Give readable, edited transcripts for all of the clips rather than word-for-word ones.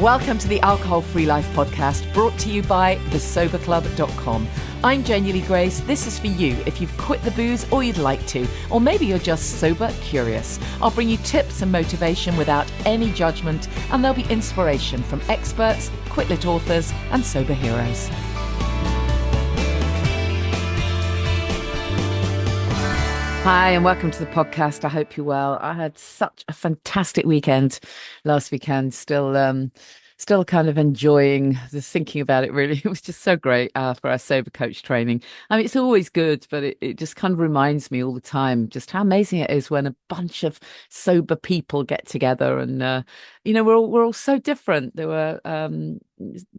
Welcome to the Alcohol Free Life podcast, brought to you by thesoberclub.com. I'm Janey Grace. This is for you if you've quit the booze or you'd like to, or maybe you're just sober curious. I'll bring you tips and motivation without any judgment, and there'll be inspiration from experts, quit-lit authors, and sober heroes. Hi, and welcome to the podcast. I hope you're well. I had such a fantastic weekend last weekend. Still kind of enjoying the thinking about it, really. It was just so great for our sober coach training. I mean, it's always good, but it just kind of reminds me all the time just how amazing it is when a bunch of sober people get together. And we're all so different. There were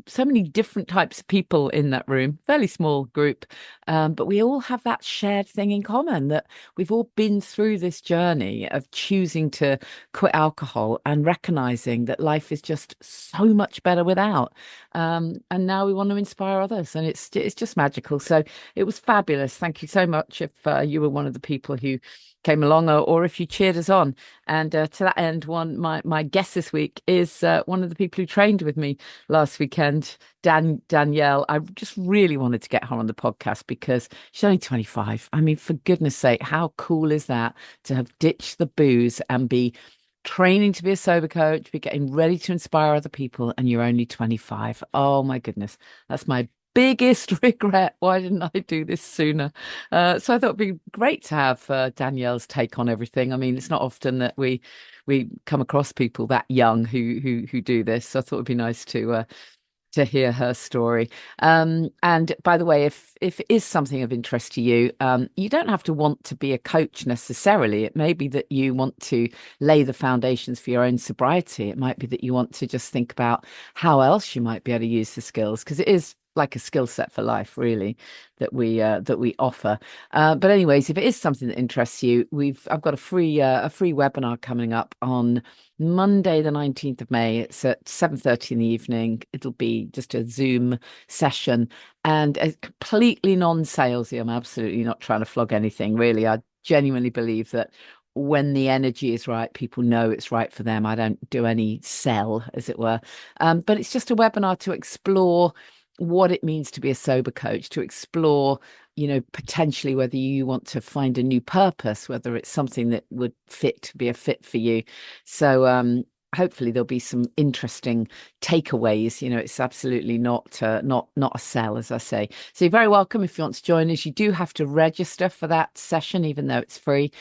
so many different types of people in that room, fairly small group, but we all have that shared thing in common, that we've all been through this journey of choosing to quit alcohol and recognizing that life is just so much better without. And now we want to inspire others, and it's just magical. So it was fabulous. Thank you so much if you were one of the people who came along, or if you cheered us on. And to that end, my guest this week is one of the people who trained with me last weekend, Danielle. I just really wanted to get her on the podcast because she's only 25. I mean, for goodness sake, how cool is that to have ditched the booze and be training to be a sober coach, be getting ready to inspire other people, and you're only 25. Oh my goodness, that's my biggest regret. Why didn't I do this sooner? So I thought it'd be great to have Danielle's take on everything. I mean, it's not often that we come across people that young who do this. So I thought it'd be nice to hear her story. And by the way, if it is something of interest to you, you don't have to want to be a coach necessarily. It may be that you want to lay the foundations for your own sobriety. It might be that you want to just think about how else you might be able to use the skills, because it is like a skill set for life, really, that we offer. But anyways, if it is something that interests you, I've got a free webinar coming up on Monday, the 19th of May. It's at 7:30 in the evening. It'll be just a Zoom session, and it's completely non-salesy. I'm absolutely not trying to flog anything, really. I genuinely believe that when the energy is right, people know it's right for them. I don't do any sell, as it were. But it's just a webinar to explore what it means to be a sober coach, to explore, potentially whether you want to find a new purpose, whether it's something that would be a fit for you. So hopefully there'll be some interesting takeaways. It's absolutely not a sell, as I say. So you're very welcome if you want to join us. You do have to register for that session, even though it's free.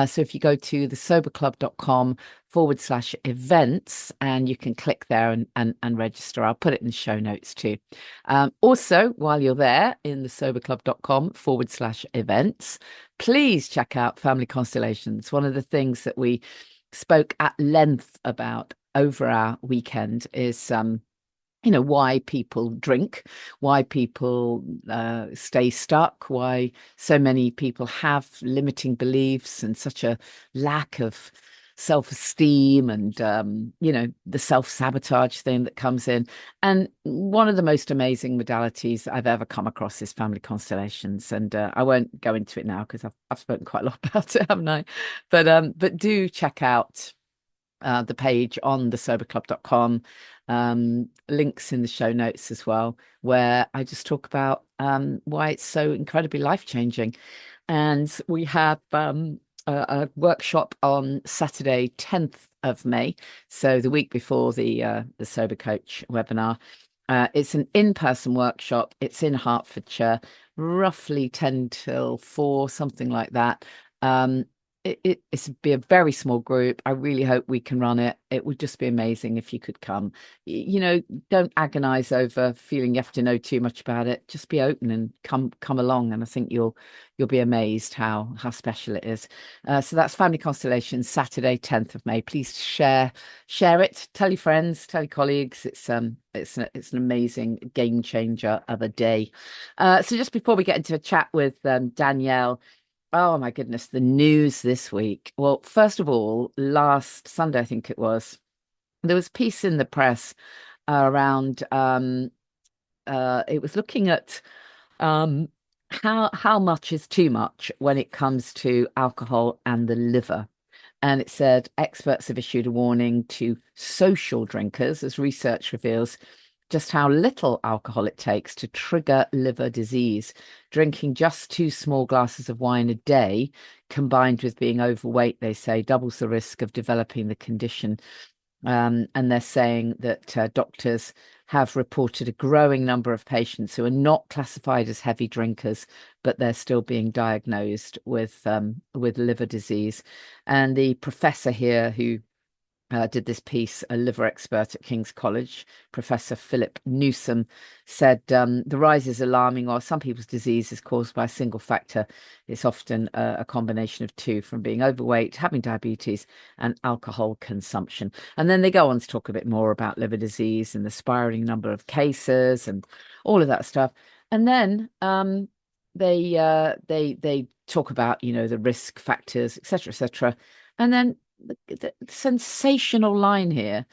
So if you go to thesoberclub.com/events, and you can click there and register. I'll put it in the show notes too. Also, while you're there in thesoberclub.com/events, please check out Family Constellations. One of the things that we spoke at length about over our weekend is why people drink, why people stay stuck, why so many people have limiting beliefs and such a lack of self-esteem, and the self-sabotage thing that comes in. And one of the most amazing modalities I've ever come across is Family Constellations, and I won't go into it now because I've spoken quite a lot about it, haven't I? But do check out the page on thesoberclub.com, links in the show notes as well, where I just talk about why it's so incredibly life-changing. And we have a workshop on Saturday, 10th of May. So the week before the Sober Coach webinar. It's an in-person workshop. It's in Hertfordshire, roughly 10 till 4, something like that. It's be a very small group. I really hope we can run it. It would just be amazing if you could come. Don't agonize over feeling you have to know too much about it. Just be open and come along, and I think you'll be amazed how special it is. So that's Family Constellations, Saturday, 10th of May. Please share it. Tell your friends, tell your colleagues. It's an amazing game changer of a day. So just before we get into a chat with Danielle. Oh my goodness, the news this week. Well, first of all, last Sunday, I think it was, there was a piece in the press around it was looking at how much is too much when it comes to alcohol and the liver. And it said experts have issued a warning to social drinkers as research reveals just how little alcohol it takes to trigger liver disease. Drinking just 2 small glasses of wine a day, combined with being overweight, they say, doubles the risk of developing the condition. And they're saying that doctors have reported a growing number of patients who are not classified as heavy drinkers, but they're still being diagnosed with liver disease. And the professor here who did this piece, a liver expert at King's College, Professor Philip Newsome, said the rise is alarming. While some people's disease is caused by a single factor, it's often a combination of two, from being overweight, having diabetes, and alcohol consumption. And then they go on to talk a bit more about liver disease and the spiraling number of cases and all of that stuff. And then they talk about, the risk factors, etc., etc. And then the sensational line here,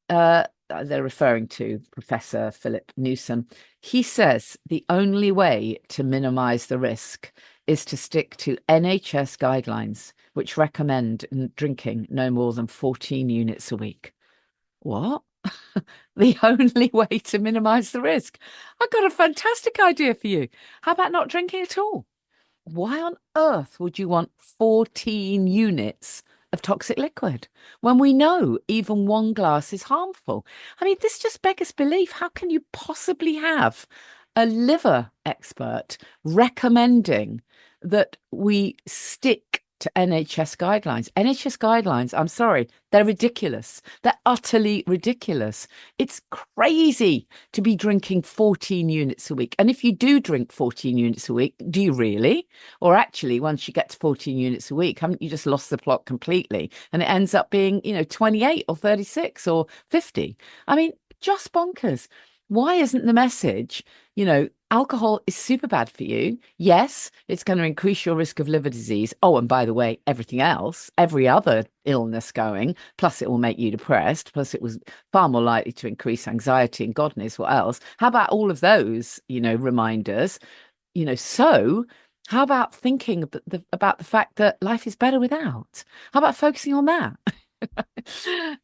they're referring to Professor Philip Newsome. He says the only way to minimize the risk is to stick to NHS guidelines, which recommend drinking no more than 14 units a week. What? The only way to minimize the risk. I've got a fantastic idea for you. How about not drinking at all? Why on earth would you want 14 units of toxic liquid when we know even 1 glass is harmful? I mean, this just beggars belief. How can you possibly have a liver expert recommending that we stick to NHS guidelines? NHS guidelines, I'm sorry, they're ridiculous. They're utterly ridiculous. It's crazy to be drinking 14 units a week. And if you do drink 14 units a week, do you really? Or actually, once you get to 14 units a week, haven't you just lost the plot completely? And it ends up being, 28 or 36 or 50. I mean, just bonkers. Why isn't the message, alcohol is super bad for you? Yes, it's going to increase your risk of liver disease. Oh, and by the way, everything else, every other illness going, plus it will make you depressed, plus it was far more likely to increase anxiety and God knows what else. How about all of those, reminders? So how about thinking about the fact that life is better without? How about focusing on that?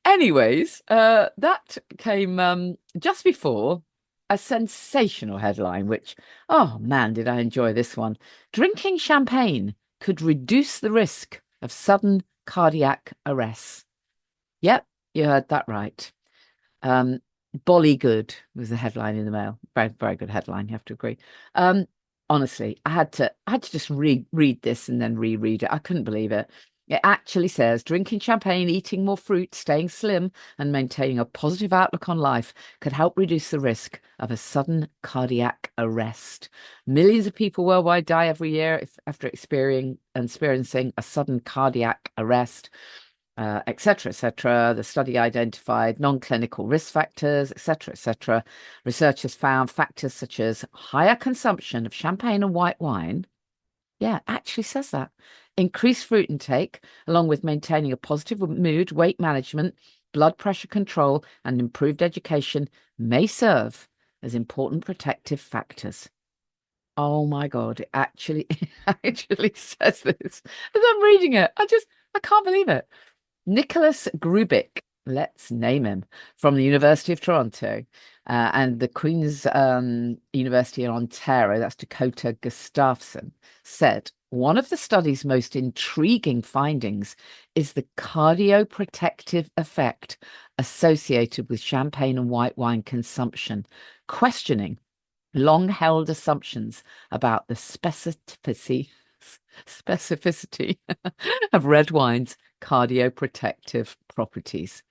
Anyways, that came just before a sensational headline, which, oh man, did I enjoy this one. Drinking champagne could reduce the risk of sudden cardiac arrest. Yep, you heard that right. Bolly good was the headline in the Mail. Very, very good headline, you have to agree. Honestly, I had to just read this and then reread it. I couldn't believe it. It actually says drinking champagne, eating more fruit, staying slim, and maintaining a positive outlook on life could help reduce the risk of a sudden cardiac arrest. Millions of people worldwide die every year after experiencing a sudden cardiac arrest, etc., etc. The study identified non-clinical risk factors, etc., etc. Researchers found factors such as higher consumption of champagne and white wine. Yeah, it actually says that. Increased fruit intake, along with maintaining a positive mood, weight management, blood pressure control, and improved education, may serve as important protective factors. Oh my God, it actually, it actually says this. As I'm reading it, I can't believe it. Nicholas Grubik, let's name him, from the University of Toronto and the Queen's University in Ontario, that's Dakota Gustafson, said one of the study's most intriguing findings is the cardioprotective effect associated with champagne and white wine consumption, questioning long-held assumptions about the specificity of red wine's cardioprotective properties.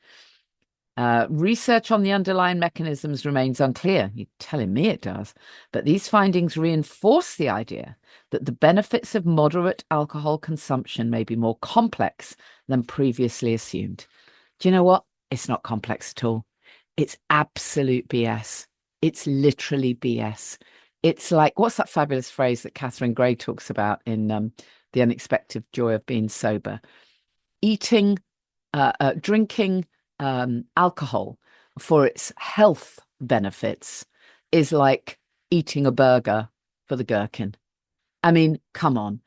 Research on the underlying mechanisms remains unclear. You're telling me it does. But these findings reinforce the idea that the benefits of moderate alcohol consumption may be more complex than previously assumed. Do you know what? It's not complex at all. It's absolute BS. It's literally BS. It's like, what's that fabulous phrase that Catherine Gray talks about in The Unexpected Joy of Being Sober? Drinking alcohol for its health benefits is like eating a burger for the gherkin. I mean, come on.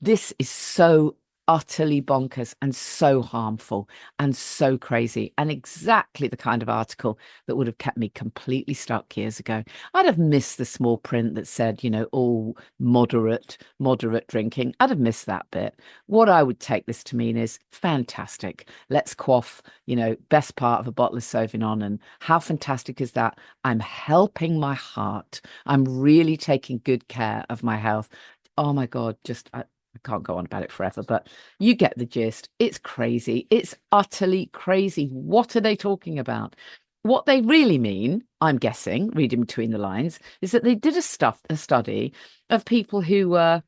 This is so utterly bonkers and so harmful and so crazy, and exactly the kind of article that would have kept me completely stuck years ago. I'd have missed the small print that said, all moderate drinking. I'd have missed that bit. What I would take this to mean is fantastic. Let's quaff, best part of a bottle of Sauvignon. And how fantastic is that? I'm helping my heart. I'm really taking good care of my health. Oh my God, I can't go on about it forever, but you get the gist. It's crazy. It's utterly crazy. What are they talking about? What they really mean, I'm guessing, reading between the lines, is that they did a study of people who were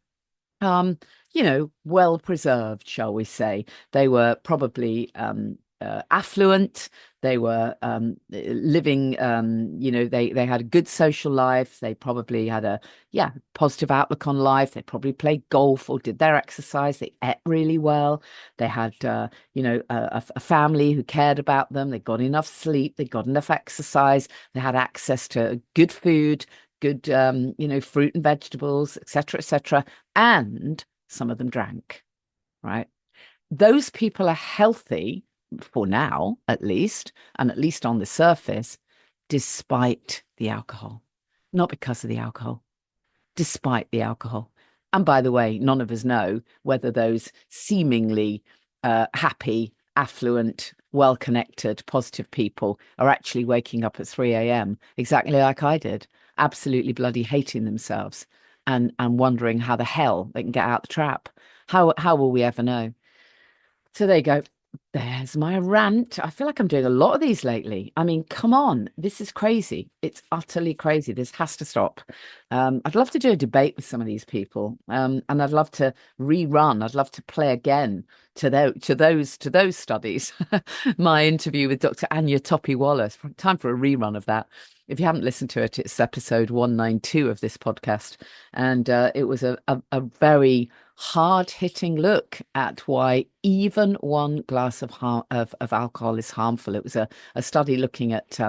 um, well preserved, shall we say. They were probably affluent. They were living, they had a good social life. They probably had a, positive outlook on life. They probably played golf or did their exercise. They ate really well. They had, a family who cared about them. They got enough sleep. They got enough exercise. They had access to good food, good, fruit and vegetables, etc., etc. And some of them drank, right? Those people are healthy for now, at least, and at least on the surface, despite the alcohol, not because of the alcohol, despite the alcohol. And by the way, none of us know whether those seemingly happy, affluent, well connected, positive people are actually waking up at 3 a.m., exactly like I did, absolutely bloody hating themselves and wondering how the hell they can get out the trap. How will we ever know? So there you go. There's my rant. I feel like I'm doing a lot of these lately. I mean, come on, this is crazy. It's utterly crazy. This has to stop. I'd love to do a debate with some of these people, and I'd love to rerun. I'd love to play again to those studies. My interview with Dr. Anya Toppy Wallace. Time for a rerun of that. If you haven't listened to it, it's episode 192 of this podcast, and it was a very hard-hitting look at why even one glass of alcohol is harmful. It was a study looking at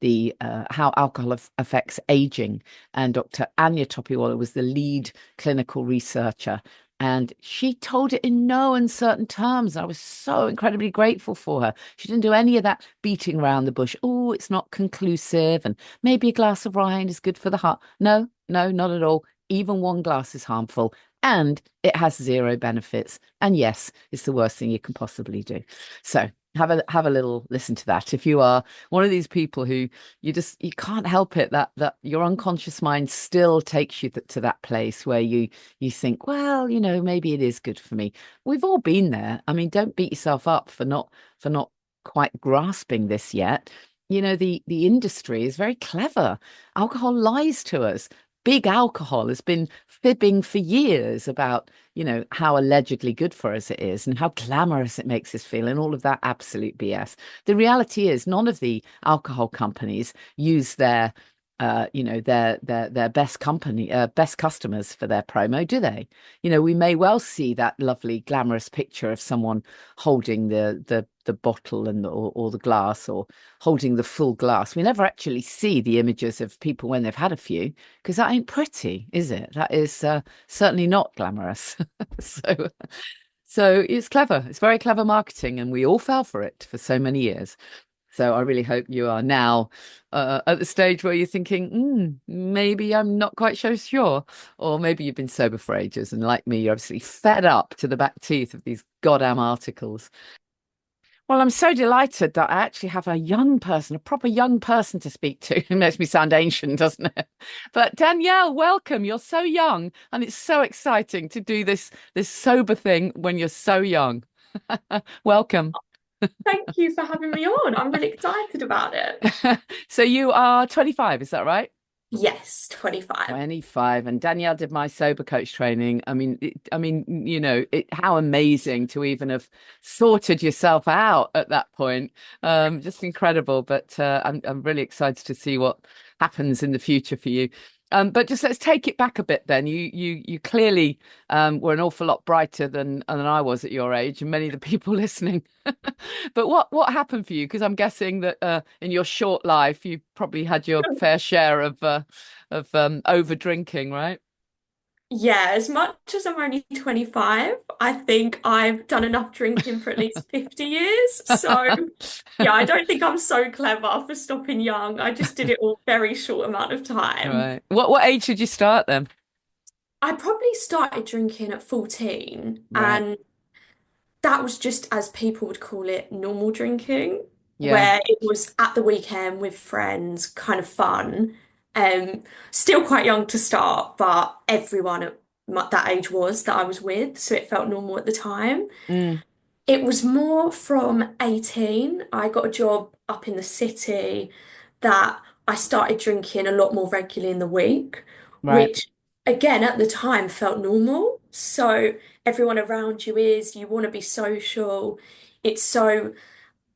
the how alcohol affects aging, and Dr. Anya Topiwala was the lead clinical researcher. And she told it in no uncertain terms. I was so incredibly grateful for her. She didn't do any of that beating around the bush. Oh, it's not conclusive, and maybe a glass of wine is good for the heart. No, no, not at all. Even one glass is harmful, and it has zero benefits. And yes, it's the worst thing you can possibly do. So have a little listen to that. If you are one of these people who you can't help it, that your unconscious mind still takes you to that place where you think, well, maybe it is good for me. We've all been there. I mean, don't beat yourself up for not quite grasping this yet. The industry is very clever. Alcohol lies to us. Big alcohol has been fibbing for years about, how allegedly good for us it is and how glamorous it makes us feel and all of that absolute BS. The reality is none of the alcohol companies use their best customers for their promo, do they? We may well see that lovely glamorous picture of someone holding the bottle or the glass or holding the full glass. We never actually see the images of people when they've had a few, because that ain't pretty, is it? That is certainly not glamorous. So so it's clever. It's very clever marketing, and we all fell for it for so many years. So I really hope you are now at the stage where you're thinking, maybe I'm not quite so sure. Or maybe you've been sober for ages, and like me, you're obviously fed up to the back teeth of these goddamn articles. Well, I'm so delighted that I actually have a young person, a proper young person to speak to. It makes me sound ancient, doesn't it? But Danielle, welcome. You're so young, and it's so exciting to do this sober thing when you're so young. Welcome. Thank you for having me on. I'm really excited about it. So you are 25, is that right? Yes, 25. 25, and Danielle did my sober coach training. How amazing to even have sorted yourself out at that point. Just incredible. But I'm really excited to see what happens in the future for you. But just let's take it back a bit then. You clearly were an awful lot brighter than I was at your age, and many of the people listening. But what happened for you? Because I'm guessing that in your short life, you probably had your fair share of over drinking, right? Yeah, as much as I'm only 25, I think I've done enough drinking for at least 50 years. So, yeah, I don't think I'm so clever for stopping young. I just did it all very short amount of time. Right. What age did you start then? I probably started drinking at 14, Right. and that was just, as people would call it, normal drinking, Yeah. where it was at the weekend with friends, kind of fun. Still quite young to start, but everyone at that age was that I was with, so it felt normal at the time. Mm, It was more from 18. I got a job up in the city that I started drinking a lot more regularly in the week, right. which again at the time felt normal. So everyone around you is, you want to be social. It's so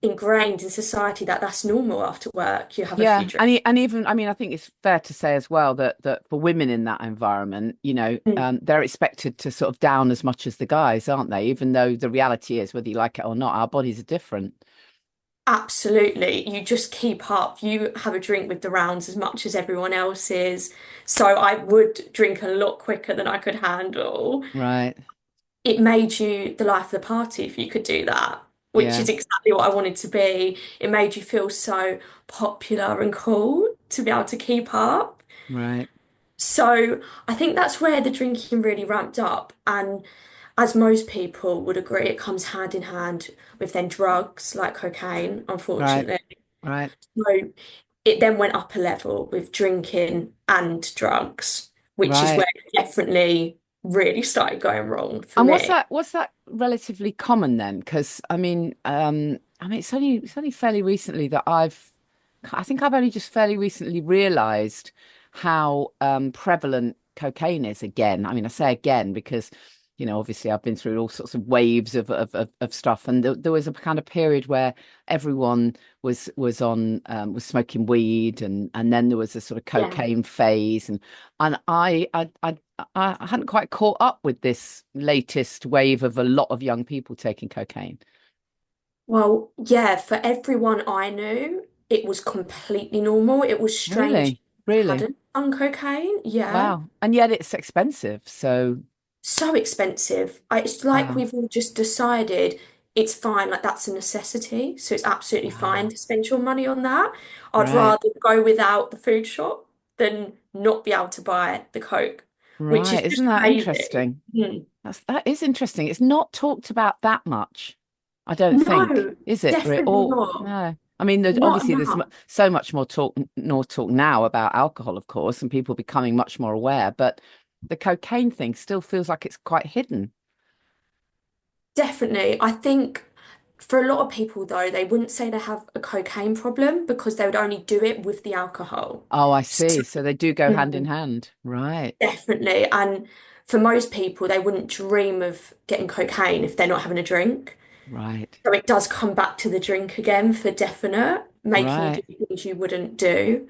ingrained in society that that's normal after work. You have a few Yeah. drinks. And even, I mean, I think it's fair to say as well that for women in that environment, they're expected to sort of down as much as the guys, aren't they? Even though the reality is, whether you like it or not, our bodies are different. Absolutely. You just keep up. You have a drink with the rounds as much as everyone else is. So I would drink a lot quicker than I could handle. Right. It made you the life of the party if you could do that, which Yeah. is exactly what I wanted to be. It made you feel so popular and cool to be able to keep up. Right. So I think that's where the drinking really ramped up. And as most people would agree, it comes hand in hand with then drugs like cocaine, Right. unfortunately. Right. So it then went up a level with drinking and drugs, which is where Right. it definitely really started going wrong for And me. what's that relatively common then? Because I mean it's only fairly recently that I think I've only just fairly recently realized how prevalent cocaine is again. I mean, I say again because obviously I've been through all sorts of waves of stuff, and there was a kind of period where everyone was smoking weed, and then there was a sort of Yeah. cocaine phase, and I hadn't quite caught up with this latest wave of a lot of young people taking cocaine. Well, yeah, for everyone I knew, it was completely normal. It was strange Really? Really? hadn't done cocaine. Yeah. Wow. And yet it's expensive. So, So expensive. It's like wow. we've all just decided it's fine, like that's a necessity. So it's absolutely fine Wow. to spend your money on that. I'd Right. rather go without the food shop than not be able to buy the Coke, which is Right. just Isn't that crazy. interesting? Hmm. That is interesting. It's not talked about that much, I don't think, No, is it? definitely Or not. no. I mean, Not obviously there's enough. so much more talk now about alcohol, of course, and people becoming much more aware, but the cocaine thing still feels like it's quite hidden. Definitely. I think for a lot of people, though, they wouldn't say they have a cocaine problem because they would only do it with the alcohol. Oh, I So, see. So they do go hand in mm, hand. Right. definitely. And for most people, they wouldn't dream of getting cocaine if they're not having a drink. Right. So it does come back to the drink again for definite, making you do Right. things you wouldn't do.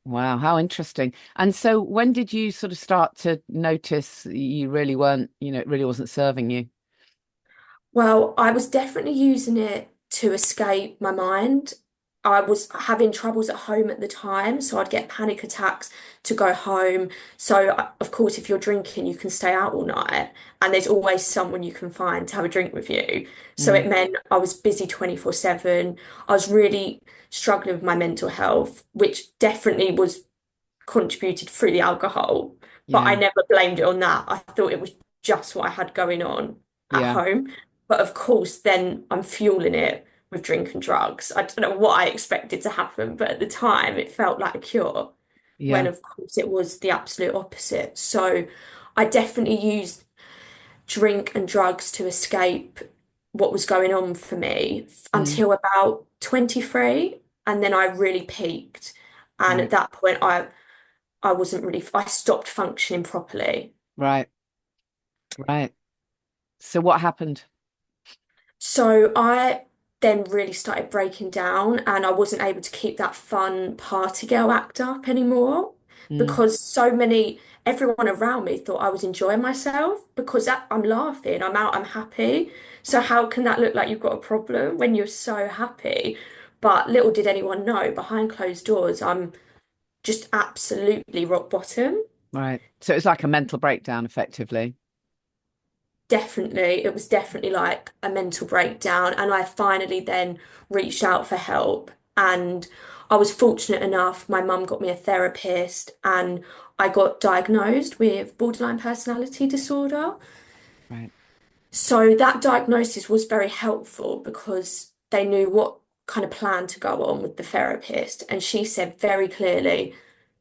Wow, how interesting. And so when did you sort of start to notice you really weren't, it really wasn't serving you? Well, I was definitely using it to escape my mind. I was having troubles at home at the time, so I'd get panic attacks to go home. So, of course, if you're drinking, you can stay out all night, and there's always someone you can find to have a drink with you. So Mm, it meant I was busy 24/7. I was really struggling with my mental health, which definitely was contributed through the alcohol, but I yeah. never blamed it on that. I thought it was just what I had going on at Yeah. home. But of course, then I'm fueling it with drink and drugs. I don't know what I expected to happen, but at the time it felt like a cure, when Yeah. of course it was the absolute opposite. So I definitely used drink and drugs to escape what was going on for me Mm, until about 23. And then I really peaked. And at right. that point, I wasn't really, I stopped functioning properly. Right. Right. So what happened? So I then really started breaking down and I wasn't able to keep that fun party girl act up anymore Mm, because everyone around me thought I was enjoying myself because I'm laughing, I'm out, I'm happy. So how can that look like you've got a problem when you're so happy? But little did anyone know, behind closed doors, I'm just absolutely rock bottom. Right. So it's like a mental breakdown, effectively. Definitely, it was definitely like a mental breakdown. And I finally then reached out for help. And I was fortunate enough, my mum got me a therapist and I got diagnosed with borderline personality disorder. Right. So that diagnosis was very helpful because they knew what kind of plan to go on with the therapist. And she said very clearly,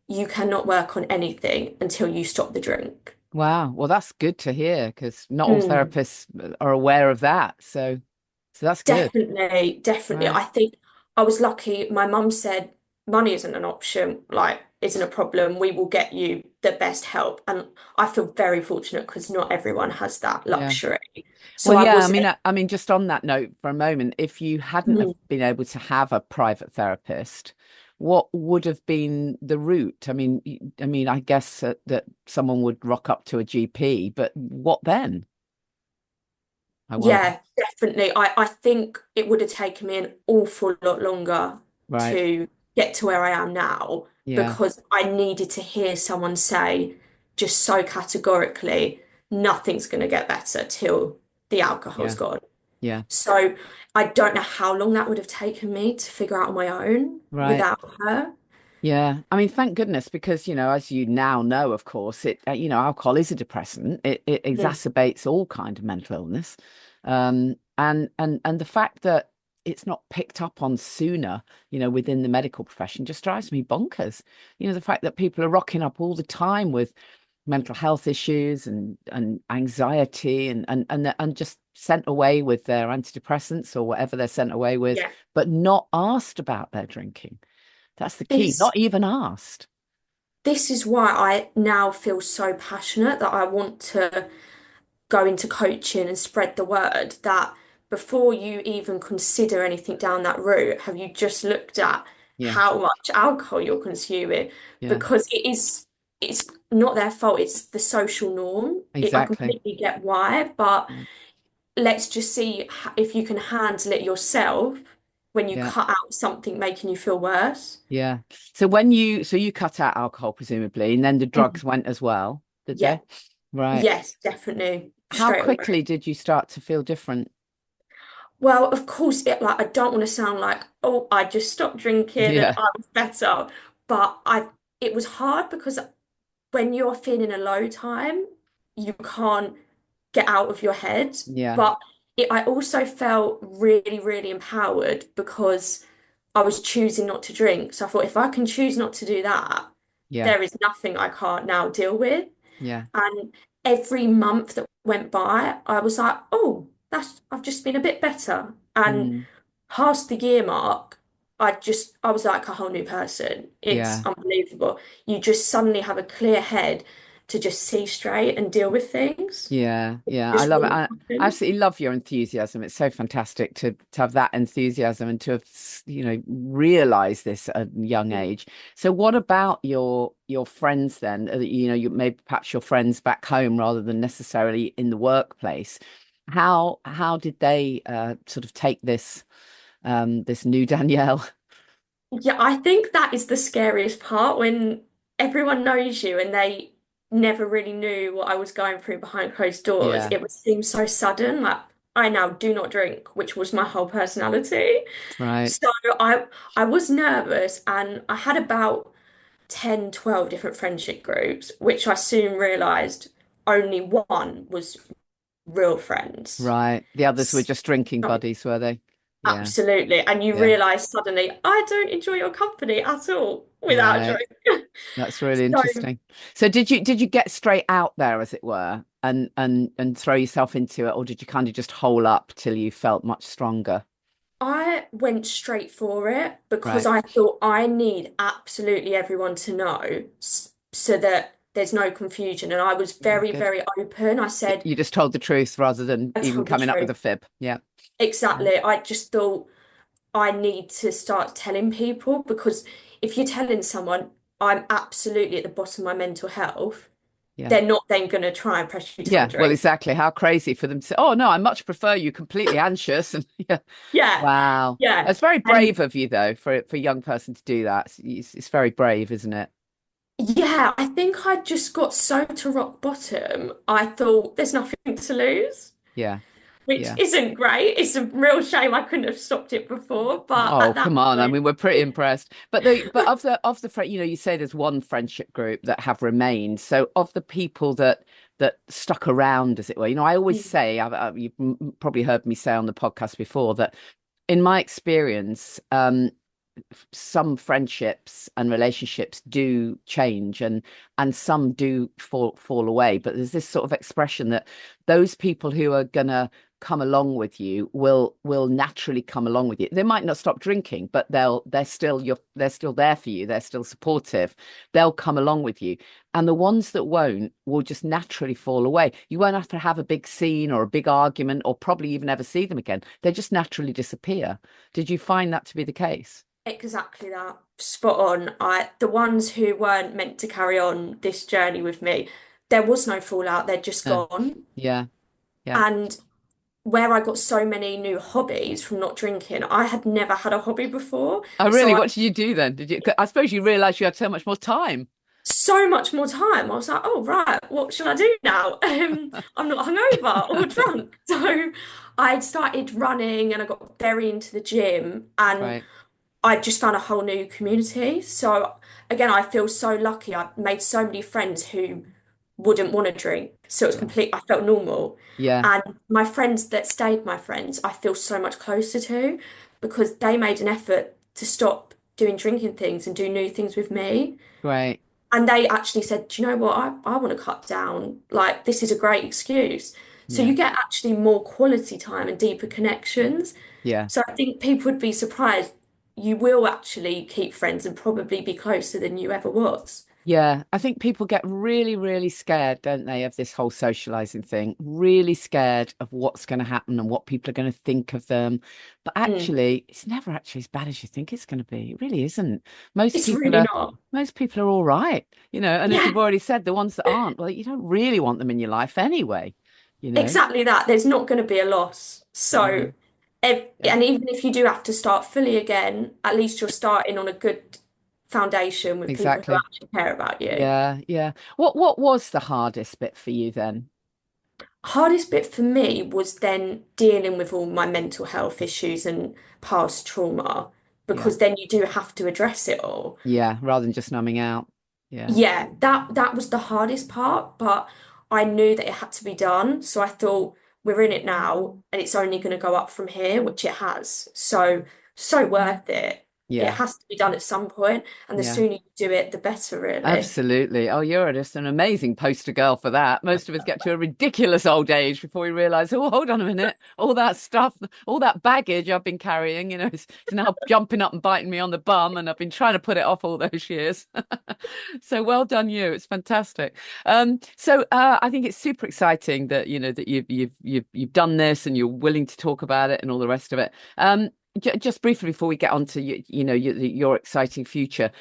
you cannot work on anything until you stop the drink. Wow. Well, that's good to hear because not all Mm. therapists are aware of that. So that's good. Definitely, definitely. Right. I think I was lucky. My mum said money isn't an option, like, isn't a problem. We will get you the best help. And I feel very fortunate because not everyone has that Yeah. luxury. So Well, I yeah, was, I mean, just on that note for a moment, if you hadn't have mm, been able to have a private therapist, what would have been the route? I mean, I guess that someone would rock up to a GP, but what then? I wonder. yeah, definitely. I think it would have taken me an awful lot longer Right. to get to where I am now Yeah. because I needed to hear someone say just so categorically, nothing's going to get better till the alcohol's Yeah. gone. Yeah. So I don't know how long that would have taken me to figure out on my own Right. without her. Yeah, I mean, thank goodness, because as you now know, of course, alcohol is a depressant. It Mm. exacerbates all kind of mental illness, and the fact that it's not picked up on sooner, within the medical profession just drives me bonkers. The fact that people are rocking up all the time with mental health issues and anxiety and just sent away with their antidepressants or whatever they're sent away with, Yeah. but not asked about their drinking. That's the key. This Not even asked. this is why I now feel so passionate that I want to go into coaching and spread the word that before you even consider anything down that route, have you just looked at Yeah, how much alcohol you're consuming? yeah, Because it's not their fault, it's the social norm. I exactly. completely get why, but Yeah, let's just see if you can handle it yourself when you yeah, cut out something making you feel worse. yeah. So you cut out alcohol presumably, and then the Mhm. drugs went as well, did Yeah, they? Right. yes, definitely, How straight away. quickly did you start to feel different? Well, of course, I don't want to sound like, oh, I just stopped drinking and Yeah, I was better. But it was hard because when you're feeling a low time, you can't get out of your head. yeah, But I also felt really, really empowered because I was choosing not to drink. So I thought if I can choose not to do that, yeah, there is nothing I can't now deal with. yeah. And every month that went by, I was like, oh, I've just been a bit better. And Mm, past the year mark, I was like a whole new person. It's yeah. unbelievable. You just suddenly have a clear head to just see straight and deal with things. Yeah, yeah, I Just love it. wouldn't I happen. absolutely love your enthusiasm. It's so fantastic to have that enthusiasm and to have, realize this at a young age. So what about your friends then? You maybe perhaps your friends back home rather than necessarily in the workplace. How did they sort of take this new Danielle? Yeah, I think that is the scariest part when everyone knows you and they never really knew what I was going through behind closed doors. Yeah, It would seem so sudden. Like I now do not drink, which was my whole personality. right. So I was nervous and I had about 10, 12 different friendship groups, which I soon realized only one was real friends. Right. The others were So just drinking buddies, were they? Yeah, absolutely. And you yeah. realize suddenly, I don't enjoy your company at all without a Right. drink. That's really So interesting. So did you get straight out there, as it were, and throw yourself into it, or did you kind of just hole up till you felt much stronger? I went straight for it because Right. I thought I need absolutely everyone to know so that there's no confusion. And I was Yeah, very, good. very open. I said, You just told the truth rather than I even told the coming up with truth. a fib. Yeah. Yeah. Exactly. I just thought I need to start telling people because if you're telling someone I'm absolutely at the bottom of my mental health, Yeah. they're not then going to try and press you to have a Yeah. Well, drink. exactly. How crazy for them to say, "Oh no, I much prefer you completely anxious." And yeah. Yeah, Wow. yeah. That's very And brave of you, though, for a young person to do that. It's very brave, isn't it? Yeah, I think I just got so to rock bottom. I thought there's nothing to lose, Yeah, which yeah. isn't great. It's a real shame I couldn't have stopped it before, but Oh, at that come on. I point, mean, we're pretty impressed. But of the friend, you say there's one friendship group that have remained. So of the people that stuck around, as it were, I always mm, say, you've probably heard me say on the podcast before that in my experience, some friendships and relationships do change and some do fall away, but there's this sort of expression that those people who are gonna come along with you will naturally come along with you. They might not stop drinking, but they're still there for you, they're still supportive, they'll come along with you. And the ones that won't will just naturally fall away. You won't have to have a big scene or a big argument or probably even ever see them again. They just naturally disappear. Did you find that to be the case? exactly that. Spot on. The ones who weren't meant to carry on this journey with me, there was no fallout, they're just Yeah, gone. yeah, yeah. And where I got so many new hobbies from not drinking, I had never had a hobby before. Oh, really? So What did you do then? Did you? I suppose you realised you had so much more time. so much more time. I was like, oh, right, what should I do now? I'm not hungover or drunk. So I started running and I got very into the gym and Right. I just found a whole new community. So again, I feel so lucky. I made so many friends who wouldn't want to drink. So it was Yeah. complete, I felt normal. Yeah. And my friends that stayed my friends, I feel so much closer to because they made an effort to stop doing drinking things and do new things with me. Great. And they actually said, do you know what? I want to cut down. Like, this is a great excuse. So Yeah. you get actually more quality time and deeper connections. Yeah. So I think people would be surprised. You will actually keep friends and probably be closer than you ever was. Yeah, I think people get really, really scared, don't they, of this whole socializing thing? Really scared of what's going to happen and what people are going to think of them. But Mm. actually, it's never actually as bad as you think it's going to be. It really isn't. Most It's people really are, not. most people are all right, and as Yeah, you've already said, the ones that aren't, well, you don't really want them in your life anyway, you know? exactly that. There's not going to be a loss. Yeah, So, yeah, and even if you do have to start fully again, at least you're starting on a good foundation with people who exactly. actually care about you. Yeah, yeah. What was the hardest bit for you then? Hardest bit for me was then dealing with all my mental health issues and past trauma, Yeah. because then you do have to address it all. Yeah, rather than just numbing out. Yeah. Yeah, that was the hardest part, but I knew that it had to be done. So I thought we're in it now and it's only going to go up from here, which it has. So, so worth it. It Yeah. has to be done at some point, and the Yeah. sooner you do it, the better, really. Absolutely. Oh, you're just an amazing poster girl for that. Most of us get to a ridiculous old age before we realize, oh, hold on a minute. All that stuff, all that baggage I've been carrying, it's now jumping up and biting me on the bum, and I've been trying to put it off all those years. So well done, you. It's fantastic. So I think it's super exciting that that you've done this and you're willing to talk about it and all the rest of it. Just briefly before we get on to your exciting future,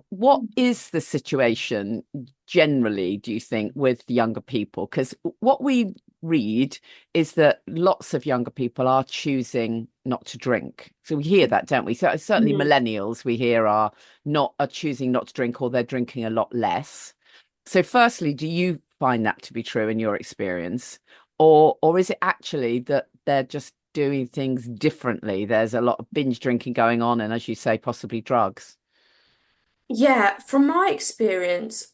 what is the situation generally, do you think, with younger people? Because what we read is that lots of younger people are choosing not to drink. So we hear that, don't we? So certainly Mhm. millennials we hear are choosing not to drink, or they're drinking a lot less. So firstly, do you find that to be true in your experience? Or is it actually that they're just doing things differently? There's a lot of binge drinking going on, and as you say, possibly drugs. Yeah, from my experience,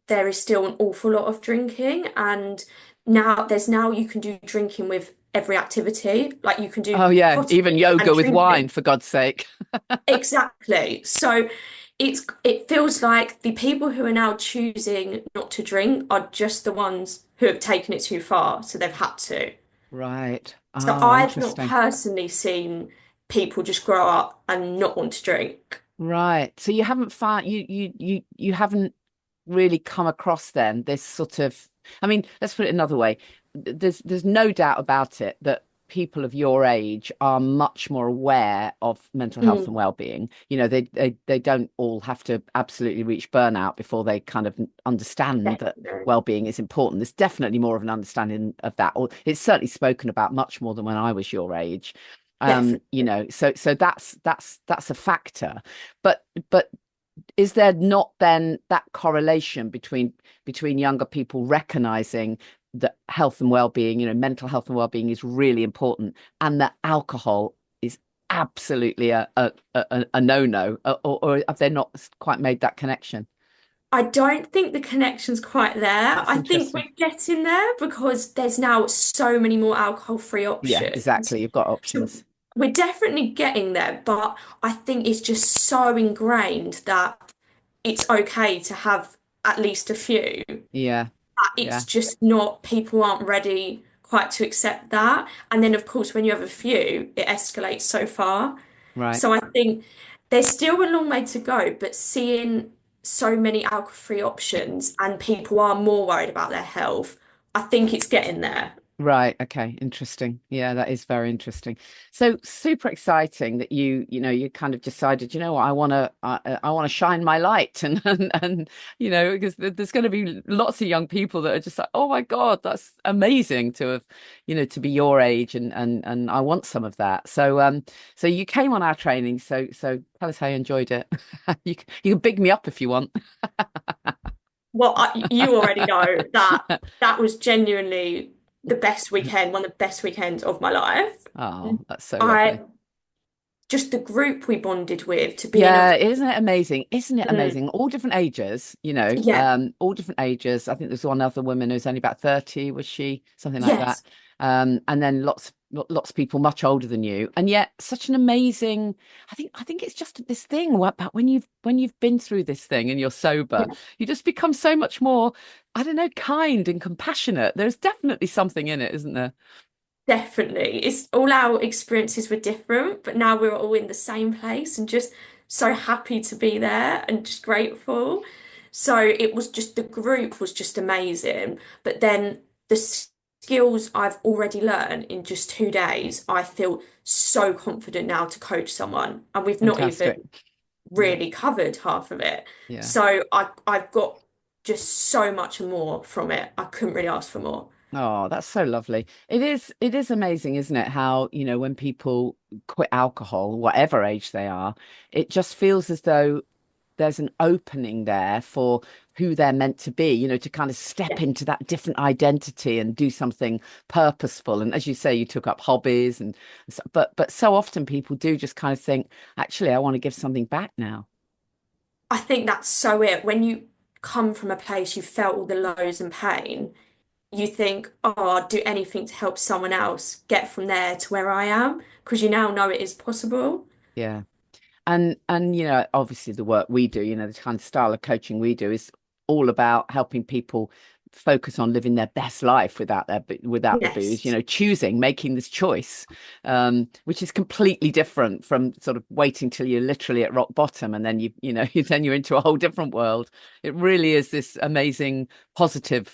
there is still an awful lot of drinking, and now you can do drinking with every activity. Like you can Oh do yeah, even pottery and yoga with wine, drinking. for God's sake. Exactly. So it feels like the people who are now choosing not to drink are just the ones who have taken it too far, so they've had to. Right. So Oh, I've not interesting. personally seen people just grow up and not want to drink. Right. So you haven't found you haven't really come across then this sort of, I mean, let's put it another way. There's no doubt about it that people of your age are much more aware of mental health and Mm, well-being. They don't all have to absolutely reach burnout before they kind of understand that definitely. well-being is important. There's definitely more of an understanding of that, or it's certainly spoken about much more than when I was your age. Definitely. So that's a factor. But is there not then that correlation between younger people recognizing that health and well-being, mental health and well-being is really important, and that alcohol is absolutely a no-no, or have they not quite made that connection? I don't think the connection's quite there. That's I think interesting. we're getting there because there's now so many more alcohol-free Yeah, options. exactly. You've got So options. we're definitely getting there, but I think it's just so ingrained that it's okay to have at least a few. Yeah, It's yeah, just not, people aren't ready quite to accept that. And then, of course, when you have a few, it escalates so far. right. So I think there's still a long way to go, but seeing so many alcohol-free options and people are more worried about their health, I think it's getting there. Right. Okay. Interesting. Yeah, that is very interesting. So super exciting that you kind of decided, what, I want to shine my light and because there's going to be lots of young people that are just like, oh my God, that's amazing to have, to be your age and I want some of that. So you came on our training. So tell us how you enjoyed it. You can big me up if you want. Well, you already know that that was genuinely the best weekend, one of the best weekends of my life. Oh, that's so I lovely. just the group we bonded with to be in a Yeah, isn't it amazing? Isn't it mm, amazing? All different ages, yeah, all different ages. I think there's one other woman who's only about 30, was she? Something like that. yes, And then lots of people much older than you. And yet such an amazing, I think it's just this thing about when you've been through this thing and you're sober, you just become so much more, I don't know, kind and compassionate. There's definitely something in it, isn't there? definitely. It's all our experiences were different, but now we're all in the same place and just so happy to be there and just grateful. So it was just the group was just amazing. But then the skills I've already learned in just 2 days, I feel so confident now to coach someone. And we've not Fantastic. even Yeah. really covered half of it. Yeah. So I've got just so much more from it. I couldn't really ask for more. Oh, that's so lovely. It is amazing, isn't it? How, when people quit alcohol, whatever age they are, it just feels as though there's an opening there for who they're meant to be, to kind of step Yeah. into that different identity and do something purposeful. And as you say, you took up hobbies but so often people do just kind of think, actually, I want to give something back now. I think that's so it. When you come from a place you felt all the lows and pain, you think, oh, I'll do anything to help someone else get from there to where I am, because you now know it is possible. Yeah. And obviously the work we do, the kind of style of coaching we do is all about helping people focus on living their best life without the booze, Yes. making this choice, which is completely different from sort of waiting till you're literally at rock bottom and then then you're into a whole different world. It really is this amazing positive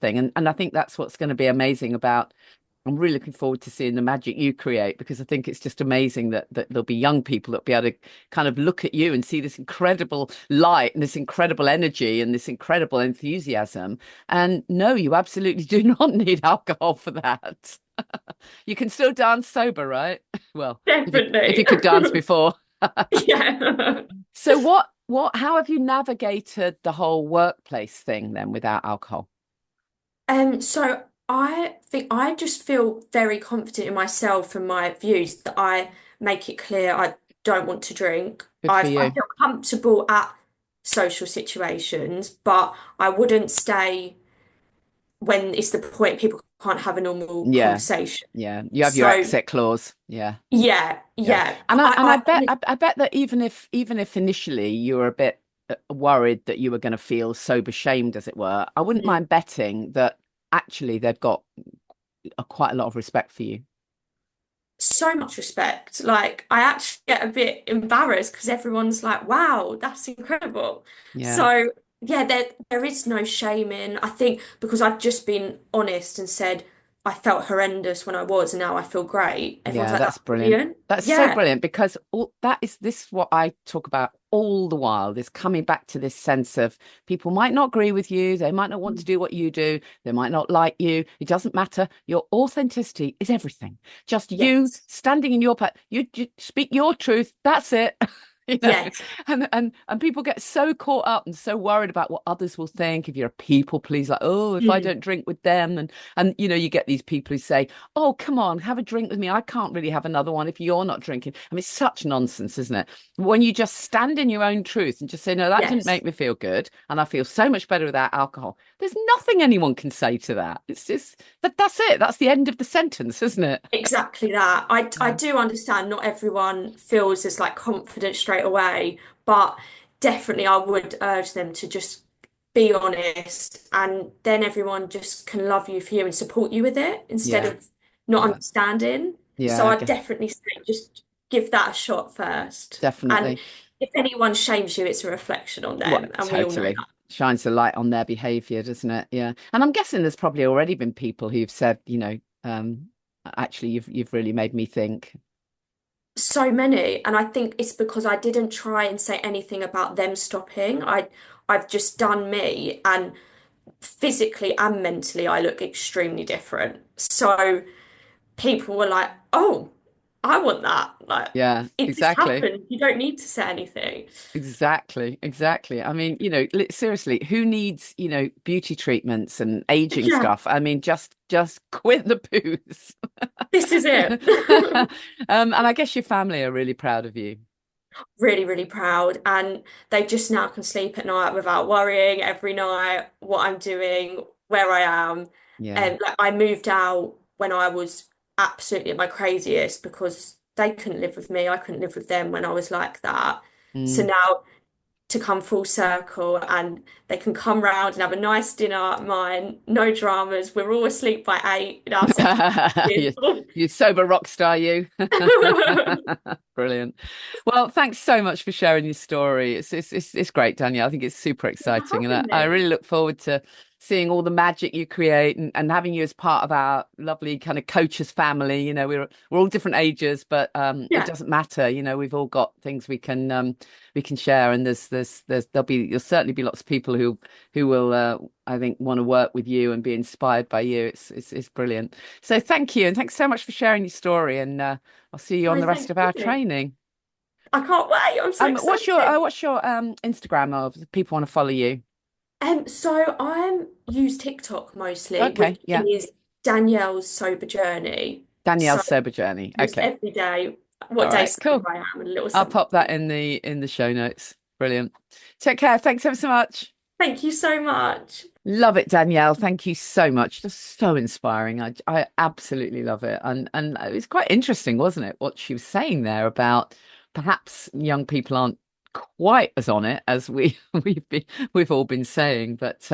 thing, and I think that's what's going to be amazing about. I'm really looking forward to seeing the magic you create, because I think it's just amazing that there'll be young people that'll be able to kind of look at you and see this incredible light and this incredible energy and this incredible enthusiasm. And no, you absolutely do not need alcohol for that. You can still dance sober, right? Well, if you Definitely. could dance before. Yeah. So how have you navigated the whole workplace thing then without alcohol? So I think I just feel very confident in myself and my views that I make it clear I don't want to drink. Good for I you. feel comfortable at social situations, but I wouldn't stay when it's the point people can't have a normal Yeah. conversation. Yeah. You have your So exit clause. Yeah. yeah, Yeah. yeah. And I bet I I bet that even if initially you were a bit worried that you were going to feel sober shamed, as it were, I wouldn't mm, mind betting that actually they've got quite a lot of respect for you. so much respect. Like I actually get a bit embarrassed because everyone's like, "Wow, that's incredible." Yeah. So yeah, there is no shaming. I think because I've just been honest and said I felt horrendous when I was, and now I feel great. Everyone's Yeah, like, that's "That's brilliant. brilliant." That's so Yeah. brilliant, because this is what I talk about all the while, is coming back to this sense of people might not agree with you, they might not want to Mm. do what you do, they might not like you. It doesn't matter. Your authenticity is everything. Just you Yes. standing in your you speak your truth. That's it. you know, Yes. and people get so caught up and so worried about what others will think. If you're a people pleaser, like, oh, if I Mm. don't drink with them, and you know, you get these people who say, oh, come on, have a drink with me. I can't really have another one if you're not drinking. I mean, it's such nonsense, isn't it? When you just stand in your own truth and just say, no, that didn't Yes. make me feel good, and I feel so much better without alcohol. There's nothing anyone can say to that. It's just that's it. That's the end of the sentence, isn't it? Exactly that. I do understand not everyone feels as like confident straight away, but definitely I would urge them to just be honest, and then everyone just can love you for you and support you with it instead Yeah, of not yeah, understanding. yeah. So I definitely say just give that a shot first. And Definitely. if anyone shames you, it's a reflection on Well, them, and we all know totally. that. Shines a light on their behavior, doesn't it? Yeah. And I'm guessing there's probably already been people who've said, actually you've really made me think. So many, and I think it's because I didn't try and say anything about them stopping. I've just done me, and physically and mentally I look extremely different. So people were like, "Oh, I want that." Like Yeah, it just exactly. happened. You don't need to say anything. Exactly. Exactly. I mean, seriously, who needs, beauty treatments and aging Yeah, stuff? I mean, just quit the booze. this is it. And I guess your family are really proud of you. Really, really proud. And they just now can sleep at night without worrying every night what I'm doing, where I am. Yeah. And like I moved out when I was absolutely at my craziest because they couldn't live with me. I couldn't live with them when I was like that. So Mm. now to come full circle and they can come round and have a nice dinner at mine, no dramas. We're all asleep by 8 in our separate You, bedrooms. you sober rock star, you. Brilliant. Well, thanks so much for sharing your story. It's great, Danielle. I think it's super For exciting, and having I me. really look forward to seeing all the magic you create and having you as part of our lovely kind of coaches family. We're all different ages, but it Yeah. doesn't matter. We've all got things we can share, and there'll certainly be lots of people who will I think want to work with you and be inspired by you. It's brilliant. So thank you, and thanks so much for sharing your story. And I'll see you on No, the rest thank of our you. training. I can't wait. I'm so excited. What's your Instagram of if people want to follow you? So I use TikTok mostly, Okay, which yeah. is Danielle's Sober Journey. So Danielle's Sober Journey. post Okay. every day All what day right, sober cool. I am and a little I'll something. pop that in the show notes. Brilliant. Take care. Thanks ever so much. Thank you so much. Love it, Danielle. Thank you so much. Just so inspiring. I absolutely love it. And it was quite interesting, wasn't it? What she was saying there about perhaps young people aren't quite as on it as we've all been saying. But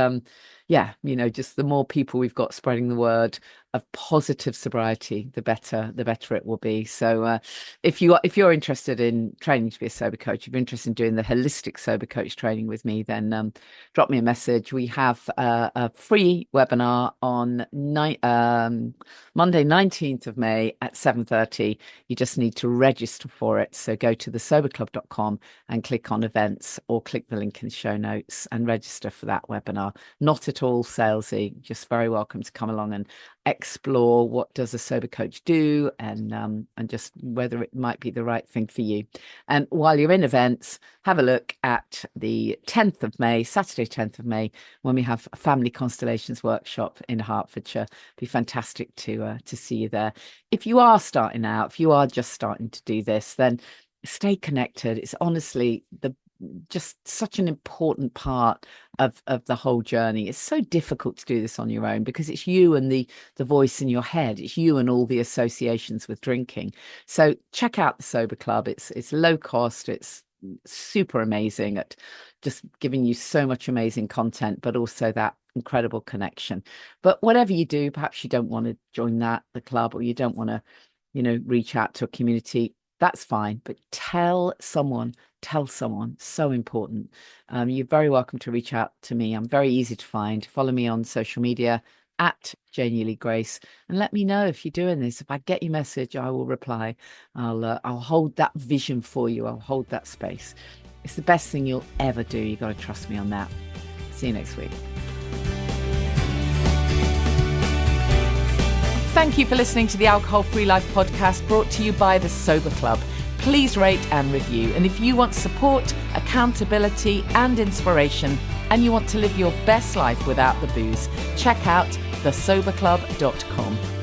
yeah, just the more people we've got spreading the word of positive sobriety, the better it will be. So if you're interested in training to be a sober coach, if you're interested in doing the holistic sober coach training with me, then drop me a message. We have a free webinar on Monday, 19th of May at 7:30. You just need to register for it. So go to thesoberclub.com and click on events or click the link in the show notes and register for that webinar. Not at all salesy, just very welcome to come along and explore what does a sober coach do and just whether it might be the right thing for you. And while you're in events, have a look at the 10th of May, Saturday 10th of May, when we have a family constellations workshop in Hertfordshire. It'd be fantastic to see you there. If you are starting out, if you are just starting to do this, then stay connected. It's honestly the just such an important part of the whole journey. It's so difficult to do this on your own because it's you and the voice in your head. It's you and all the associations with drinking. So check out the Sober Club. It's low cost. It's super amazing at just giving you so much amazing content, but also that incredible connection. But whatever you do, perhaps you don't want to join the club, or you don't want to, reach out to a community. That's fine, but tell someone, so important. You're very welcome to reach out to me. I'm very easy to find. Follow me on social media at Janey Lee Grace and let me know if you're doing this. If I get your message, I will reply. I'll hold that vision for you. I'll hold that space. It's the best thing you'll ever do. You got to trust me on that. See you next week. Thank you for listening to the Alcohol Free Life podcast, brought to you by the Sober Club. please rate and review. And if you want support, accountability and inspiration, and you want to live your best life without the booze, check out thesoberclub.com.